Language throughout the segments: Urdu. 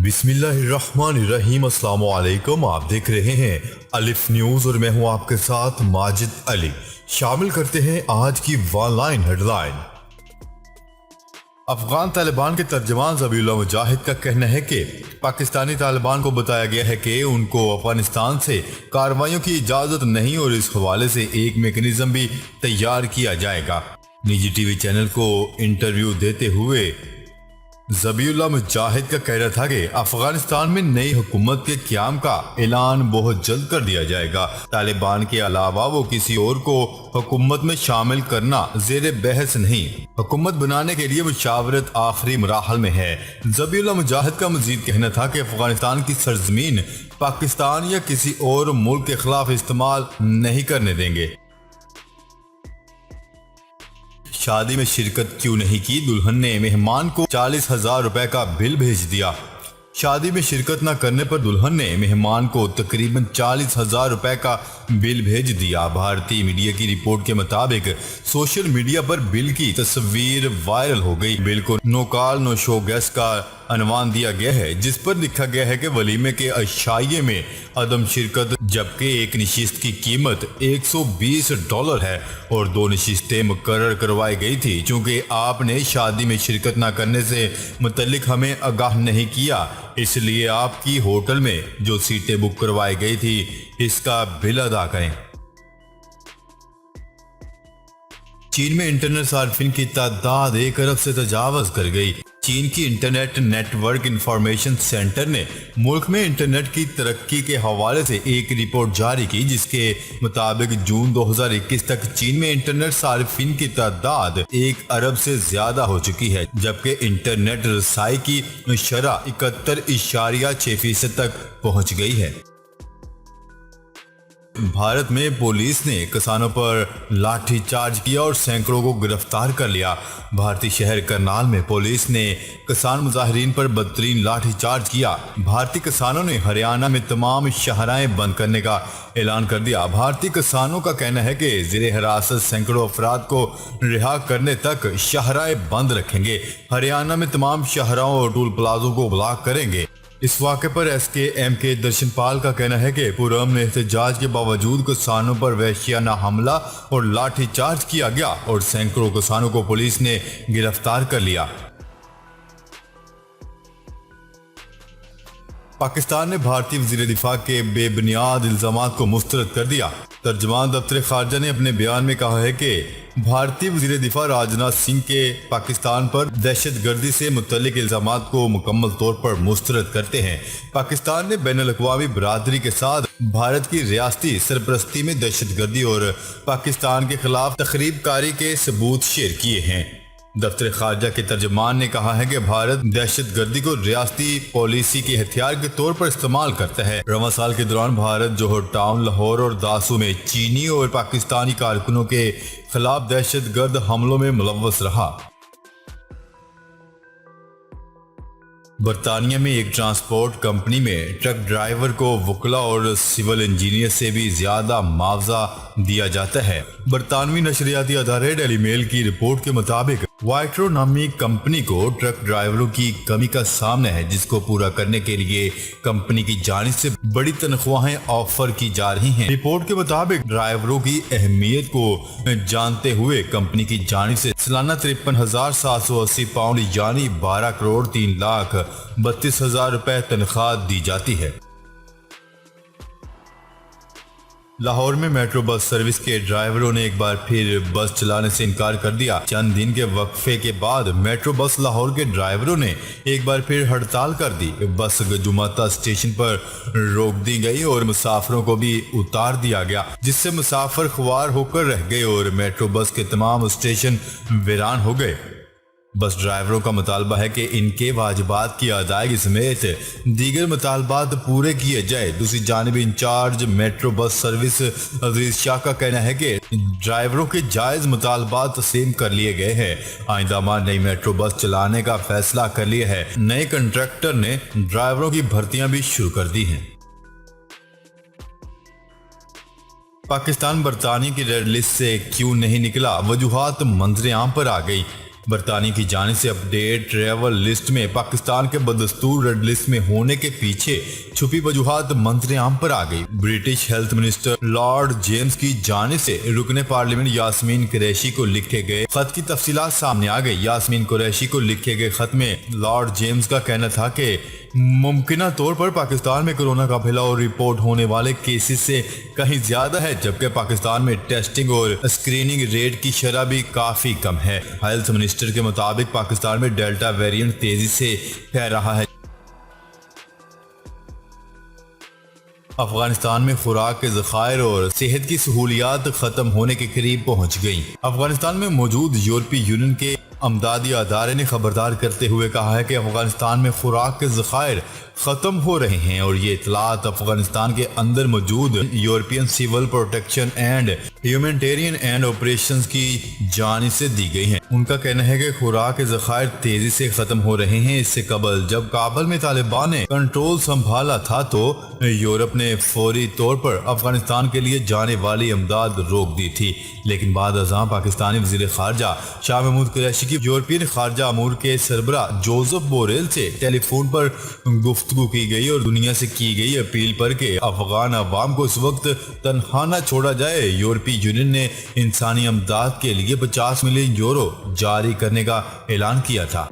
بسم اللہ الرحمن الرحیم۔ السلام علیکم، آپ دیکھ رہے ہیں الف نیوز اور میں ہوں آپ کے ساتھ ماجد علی۔ شامل کرتے ہیں آج کی one line headline. Afghan Taliban کے ترجمان ذبیح اللہ مجاہد کا کہنا ہے کہ پاکستانی طالبان کو بتایا گیا ہے کہ ان کو افغانستان سے کارروائیوں کی اجازت نہیں اور اس حوالے سے ایک میکینزم بھی تیار کیا جائے گا۔ نجی ٹی وی چینل کو انٹرویو دیتے ہوئے ذبیح اللہ مجاہد کا کہنا تھا کہ افغانستان میں نئی حکومت کے قیام کا اعلان بہت جلد کر دیا جائے گا۔ طالبان کے علاوہ وہ کسی اور کو حکومت میں شامل کرنا زیر بحث نہیں، حکومت بنانے کے لیے مشاورت آخری مراحل میں ہے۔ ذبیح اللہ مجاہد کا مزید کہنا تھا کہ افغانستان کی سرزمین پاکستان یا کسی اور ملک کے خلاف استعمال نہیں کرنے دیں گے۔ شادی میں شرکت کیوں نہیں کی؟ دلہن نے مہمان کو 40,000 روپے کا بل بھیج دیا۔ شادی میں شرکت نہ کرنے پر دلہن نے مہمان کو تقریباً 40,000 روپے کا بل بھیج دیا۔ بھارتی میڈیا کی رپورٹ کے مطابق سوشل میڈیا پر بل کی تصویر وائرل ہو گئی۔ بل کو نو کال نو شو گیسٹ کا عنوان دیا گیا ہے، جس پر لکھا گیا ہے کہ ولیمے کے عشائیے میں عدم شرکت، جبکہ ایک نشست کی قیمت $120 ہے اور 2 نشستیں مقرر کروائی گئی تھی۔ چونکہ آپ نے شادی میں شرکت نہ کرنے سے متعلق ہمیں آگاہ نہیں کیا، اس لیے آپ کی ہوٹل میں جو سیٹیں بک کروائی گئی تھی اس کا بل ادا کریں۔ چین میں انٹرنیٹ صارفین کی تعداد 1 ارب سے تجاوز کر گئی۔ چین کی internet network information centre نے ملک میں انٹرنیٹ کی ترقی کے حوالے سے ایک رپورٹ جاری کی، جس کے مطابق جون 2021 تک چین میں انٹرنیٹ صارفین کی تعداد 1 ارب سے زیادہ ہو چکی ہے، جبکہ انٹرنیٹ رسائی کی شرح 71.6% تک پہنچ گئی ہے۔ بھارت میں پولیس نے کسانوں پر لاٹھی چارج کیا اور سینکڑوں کو گرفتار کر لیا۔ بھارتی شہر کرنال میں پولیس نے کسان مظاہرین پر بدترین لاٹھی چارج کیا۔ بھارتی کسانوں نے ہریانہ میں تمام شاہراہیں بند کرنے کا اعلان کر دیا۔ بھارتی کسانوں کا کہنا ہے کہ زیر حراست سینکڑوں افراد کو رہا کرنے تک شاہراہیں بند رکھیں گے۔ ہریانہ میں تمام شاہراہوں اور ٹول پلازوں کو بلاک کریں گے۔ اس واقعے پر ایس کے ایم کے درشن پال کا کہنا ہے کہ پرامن احتجاج کے باوجود کسانوں پر وحشیانہ حملہ اور لاٹھی چارج کیا گیا اور سینکڑوں کسانوں کو پولیس نے گرفتار کر لیا۔ پاکستان نے بھارتی وزیر دفاع کے بے بنیاد الزامات کو مسترد کر دیا۔ ترجمان دفتر خارجہ نے اپنے بیان میں کہا ہے کہ بھارتی وزیر دفاع راجناتھ سنگھ کے پاکستان پر دہشت گردی سے متعلق الزامات کو مکمل طور پر مسترد کرتے ہیں۔ پاکستان نے بین الاقوامی برادری کے ساتھ بھارت کی ریاستی سرپرستی میں دہشت گردی اور پاکستان کے خلاف تخریب کاری کے ثبوت شیئر کیے ہیں۔ دفتر خارجہ کے ترجمان نے کہا ہے کہ بھارت دہشت گردی کو ریاستی پالیسی کے ہتھیار کے طور پر استعمال کرتا ہے۔ رواں سال کے دوران بھارت جوہر ٹاؤن، لاہور اور داسو میں چینی اور پاکستانی کارکنوں کے خلاف دہشت گرد حملوں میں ملوث رہا۔ برطانیہ میں ایک ٹرانسپورٹ کمپنی میں ٹرک ڈرائیور کو وکلا اور سول انجینئر سے بھی زیادہ معاوضہ دیا جاتا ہے۔ برطانوی نشریاتی ادارے ڈیلی میل کی رپورٹ کے مطابق وائٹرو نامی کمپنی کو ٹرک ڈرائیوروں کی کمی کا سامنا ہے، جس کو پورا کرنے کے لیے کمپنی کی جانب سے بڑی تنخواہیں آفر کی جا رہی ہیں۔ رپورٹ کے مطابق ڈرائیوروں کی اہمیت کو جانتے ہوئے کمپنی کی جانب سے سالانہ 53,780 پاؤنڈ یعنی 12,03,32,000 روپے تنخواہ دی جاتی ہے۔ لاہور میں میٹرو بس سروس کے ڈرائیوروں نے ایک بار پھر بس چلانے سے انکار کر دیا۔ چند دن کے وقفے کے بعد میٹرو بس لاہور کے ڈرائیوروں نے ایک بار پھر ہڑتال کر دی۔ بس گجماتا اسٹیشن پر روک دی گئی اور مسافروں کو بھی اتار دیا گیا، جس سے مسافر خوار ہو کر رہ گئے اور میٹرو بس کے تمام اسٹیشن ویران ہو گئے۔ بس ڈرائیوروں کا مطالبہ ہے کہ ان کے واجبات کی ادائیگی سمیت دیگر مطالبات پورے کیے جائے۔ دوسری جانب انچارج میٹرو بس سروس عزیز شاہ کا کہنا ہے کہ ڈرائیوروں کے جائز مطالبات تسلیم کر لیے گئے ہیں۔ آئندہ ماہ نئی میٹرو بس چلانے کا فیصلہ کر لیا ہے۔ نئے کنٹریکٹر نے ڈرائیوروں کی بھرتیاں بھی شروع کر دی ہیں۔ پاکستان برطانیہ کی ریڈ لسٹ سے کیوں نہیں نکلا؟ وجوہات منظر عام پر آ گئی۔ برطانیہ کی جانب سے اپڈیٹ ٹریول لسٹ میں پاکستان کے بدستور ریڈ لسٹ میں ہونے کے پیچھے چھپی وجوہات منظر عام پر آ گئی۔ British health minister lord James کی جانب سے رکن پارلیمنٹ یاسمین قریشی کو لکھے گئے خط کی تفصیلات سامنے آ گئی۔ یاسمین قریشی کو لکھے گئے خط میں لارڈ جیمز کا کہنا تھا کہ ممکنہ طور پر پاکستان میں کورونا کا پھیلاؤ رپورٹ ہونے والے کیسز سے کہیں زیادہ ہے، جبکہ پاکستان میں ٹیسٹنگ اور اسکریننگ ریٹ کی شرح بھی کافی کم ہے۔ ہیلتھ منسٹر کے مطابق پاکستان میں ڈیلٹا ویریئنٹ تیزی سے پھیل رہا ہے۔ افغانستان میں خوراک کے ذخائر اور صحت کی سہولیات ختم ہونے کے قریب پہنچ گئیں۔ افغانستان میں موجود یورپی یونین کے امدادی ادارے نے خبردار کرتے ہوئے کہا ہے کہ افغانستان میں خوراک کے ذخائر ختم ہو رہے ہیں، اور یہ اطلاعات افغانستان کے اندر موجود European civil protection and humanitarian and operations کی جانب سے دی گئی ہیں۔ ان کا کہنا ہے کہ خوراک کے ذخائر تیزی سے ختم ہو رہے ہیں۔ اس سے قبل جب کابل میں طالبان نے کنٹرول سنبھالا تھا تو یورپ نے فوری طور پر افغانستان کے لیے جانے والی امداد روک دی تھی، لیکن بعد ازاں پاکستانی وزیر خارجہ شاہ محمود قریشی کی یورپین خارجہ امور کے سربراہ جوزف بوریل سے ٹیلی فون پر گفتگو کی گئی اور دنیا سے کی گئی اپیل پر کہ افغان عوام کو اس وقت تنہا نہ چھوڑا جائے۔ یورپی یونین نے انسانی امداد کے لیے 50 ملین یورو جاری کرنے کا اعلان کیا تھا۔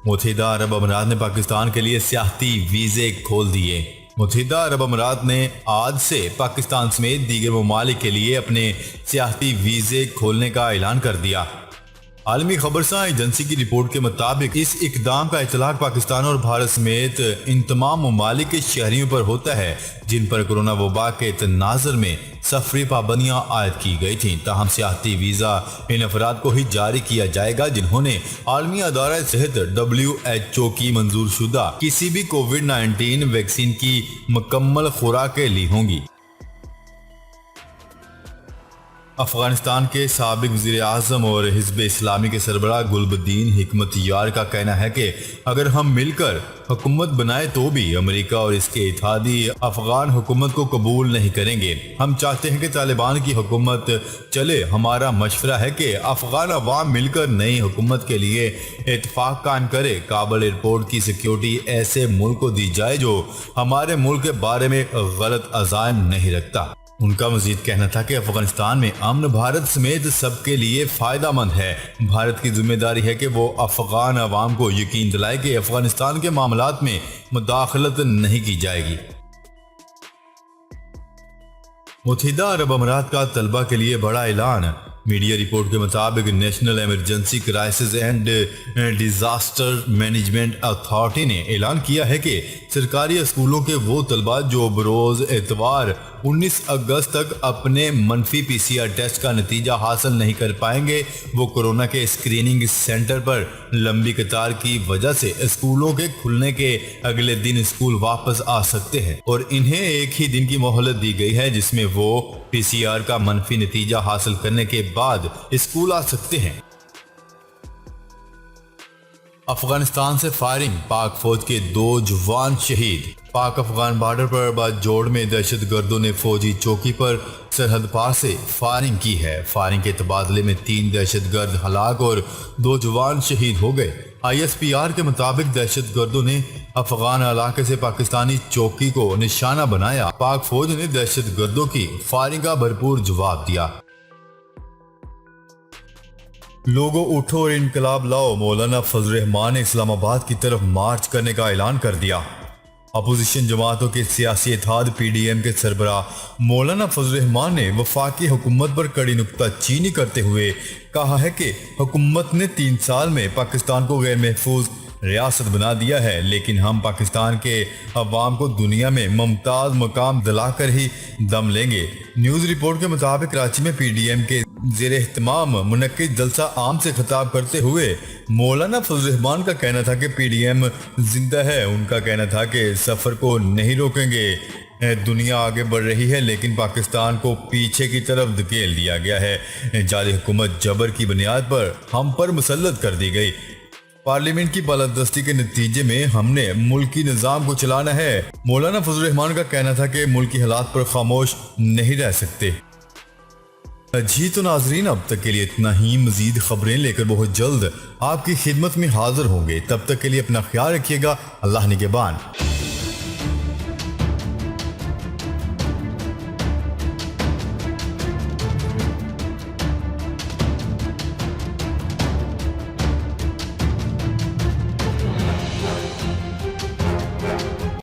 متحدہ عرب امارات نے پاکستان کے لیے سیاحتی ویزے کھول دیے۔ متحدہ عرب امارات نے آج سے پاکستان سمیت دیگر ممالک کے لیے اپنے سیاحتی ویزے کھولنے کا اعلان کر دیا۔ عالمی خبرساں ایجنسی کی رپورٹ کے مطابق اس اقدام کا اطلاق پاکستان اور بھارت سمیت ان تمام ممالک کے شہریوں پر ہوتا ہے جن پر کورونا وبا کے تناظر میں سفری پابندیاں عائد کی گئی تھیں۔ تاہم سیاحتی ویزا ان افراد کو ہی جاری کیا جائے گا جنہوں نے عالمی ادارہ صحت WHO کی منظور شدہ کسی بھی کووڈ-19 ویکسین کی مکمل خوراکیں لی ہوں گی۔ افغانستان کے سابق وزیر اعظم اور حزب اسلامی کے سربراہ گلبدین حکمت یار کا کہنا ہے کہ اگر ہم مل کر حکومت بنائے تو بھی امریکہ اور اس کے اتحادی افغان حکومت کو قبول نہیں کریں گے۔ ہم چاہتے ہیں کہ طالبان کی حکومت چلے۔ ہمارا مشورہ ہے کہ افغان عوام مل کر نئی حکومت کے لیے اتفاق قائم کرے۔ کابل ایئرپورٹ کی سیکیورٹی ایسے ملک کو دی جائے جو ہمارے ملک کے بارے میں غلط عزائم نہیں رکھتا۔ ان کا مزید کہنا تھا کہ افغانستان میں امن بھارت سمیت سب کے لیے فائدہ مند ہے۔ بھارت کی ذمہ داری ہے کہ وہ افغان عوام کو یقین دلائے کہ افغانستان کے معاملات میں مداخلت نہیں کی جائے گی۔ متحدہ عرب امارات کا طلبہ کے لیے بڑا اعلان۔ میڈیا رپورٹ کے مطابق national emergency crisis and disaster management authority نے اعلان کیا ہے کہ سرکاری اسکولوں کے وہ طلبہ جو بروز اتوار 19 اگست تک اپنے منفی PCR ٹیسٹ کا نتیجہ حاصل نہیں کر پائیں گے، وہ کورونا کے اسکریننگ سینٹر پر لمبی قطار کی وجہ سے اسکولوں کے کھلنے کے اگلے دن اسکول واپس آ سکتے ہیں، اور انہیں ایک ہی دن کی مہلت دی گئی ہے جس میں وہ PCR کا منفی نتیجہ حاصل کرنے کے بعد اسکول آ سکتے ہیں۔ افغانستان سے فائرنگ، پاک فوج کے 2 جوان شہید۔ پاک افغان بارڈر پر باجوڑ میں دہشت گردوں نے فوجی چوکی پر سرحد پار سے فائرنگ کی ہے۔ فائرنگ کے تبادلے میں 3 دہشت گرد ہلاک اور 2 جوان شہید ہو گئے۔ ISPR کے مطابق دہشت گردوں نے افغان علاقے سے پاکستانی چوکی کو نشانہ بنایا۔ پاک فوج نے دہشت گردوں کی فائرنگ کا بھرپور جواب دیا۔ لوگوں اٹھو اور انقلاب لاؤ، مولانا فضل الرحمان نے اسلام آباد کی طرف مارچ کرنے کا اعلان کر دیا۔ اپوزیشن جماعتوں کے سیاسی اتحاد PDM کے سربراہ مولانا فضل الرحمان نے وفاقی حکومت پر کڑی نکتہ چینی کرتے ہوئے کہا ہے کہ حکومت نے 3 سال میں پاکستان کو غیر محفوظ ریاست بنا دیا ہے، لیکن ہم پاکستان کے عوام کو دنیا میں ممتاز مقام دلا کر ہی دم لیں گے۔ نیوز رپورٹ کے مطابق کراچی میں PDM کے زیر اہتمام منعقد جلسہ عام سے خطاب کرتے ہوئے مولانا فضل الرحمان کا کہنا تھا کہ PDM زندہ ہے۔ ان کا کہنا تھا کہ سفر کو نہیں روکیں گے۔ دنیا آگے بڑھ رہی ہے لیکن پاکستان کو پیچھے کی طرف دھکیل دیا گیا ہے۔ جعلی حکومت جبر کی بنیاد پر ہم پر مسلط کر دی گئی۔ پارلیمنٹ کی بالادستی کے نتیجے میں ہم نے ملکی نظام کو چلانا ہے۔ مولانا فضل الرحمان کا کہنا تھا کہ ملکی حالات پر خاموش نہیں رہ سکتے۔ جی تو ناظرین، اب تک کے لیے اتنا ہی. مزید خبریں لے کر بہت جلد آپ کی خدمت میں حاضر ہوں گے. تب تک کے لیے اپنا خیال رکھیے گا. اللہ نگہبان.